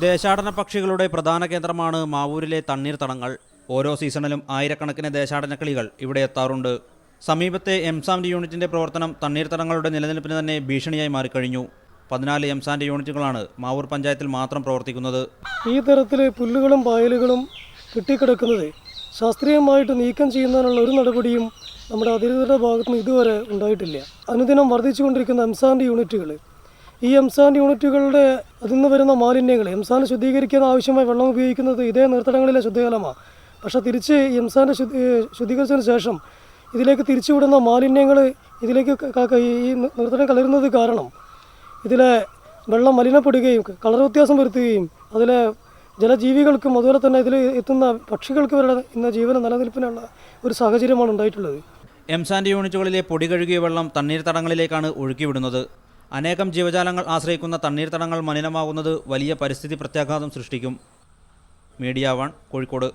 ദേശാടന പക്ഷികളുടെ പ്രധാന കേന്ദ്രമാണ് മാവൂരിലെ തണ്ണീർത്തടങ്ങൾ. ഓരോ സീസണിലും ആയിരക്കണക്കിന് ദേശാടന കിളികൾ ഇവിടെ എത്താറുണ്ട്. സമീപത്തെ എംസാൻഡ് യൂണിറ്റിന്റെ പ്രവർത്തനം തണ്ണീർത്തടങ്ങളുടെ നിലനിൽപ്പിന് തന്നെ ഭീഷണിയായി മാറിക്കഴിഞ്ഞു. 14 എംസാൻഡ് യൂണിറ്റുകളാണ് മാവൂർ പഞ്ചായത്തിൽ മാത്രം പ്രവർത്തിക്കുന്നത്. ഈ തരത്തിൽ പുല്ലുകളും പായലുകളും കെട്ടിക്കിടക്കുന്നത് ശാസ്ത്രീയമായിട്ട് നീക്കം ചെയ്യുന്നതിനുള്ള ഒരു നടപടിയും നമ്മുടെ അധികൃതരുടെ ഭാഗത്ത് നിന്ന് ഇതുവരെ ഉണ്ടായിട്ടില്ല. അനുദിനം വർദ്ധിച്ചുകൊണ്ടിരിക്കുന്ന എംസാൻഡ് യൂണിറ്റുകൾ, ഈ എംസാൻഡ് യൂണിറ്റുകളുടെ അതിൽ നിന്ന് വരുന്ന മാലിന്യങ്ങൾ, എംസാൻഡ് ശുദ്ധീകരിക്കാൻ ആവശ്യമായ വെള്ളം ഉപയോഗിക്കുന്നത് ഇതേ നീർത്തടങ്ങളിലെ ശുദ്ധജലമാണ്. പക്ഷേ തിരിച്ച് എംസാൻഡ് ശുദ്ധീകരിച്ചതിന് ശേഷം ഇതിലേക്ക് തിരിച്ചുവിടുന്ന മാലിന്യങ്ങൾ ഇതിലേക്ക് ഈ നീർത്തടം കലരുന്നത് കാരണം ഇതിലെ വെള്ളം മലിനപ്പെടുകയും കളർ വ്യത്യാസം വരുത്തുകയും അതിലെ ജലജീവികൾക്കും അതുപോലെ തന്നെ ഇതിൽ എത്തുന്ന പക്ഷികൾക്ക് വരെ ഇന്ന് ജീവന നിലനിൽപ്പിനുള്ള ഒരു സാഹചര്യമാണ് ഉണ്ടായിട്ടുള്ളത്. എംസാൻഡ് യൂണിറ്റുകളിലെ പൊടി കഴുകിയ വെള്ളം തണ്ണീർത്തടങ്ങളിലേക്കാണ് ഒഴുക്കിവിടുന്നത്. അനേകം ജീവജാലങ്ങൾ ആശ്രയിക്കുന്ന തണ്ണീർത്തടങ്ങൾ മലിനമാകുന്നത് വലിയ പരിസ്ഥിതി പ്രത്യാഘാതം സൃഷ്ടിക്കും. മീഡിയ 1 കോഴിക്കോട്.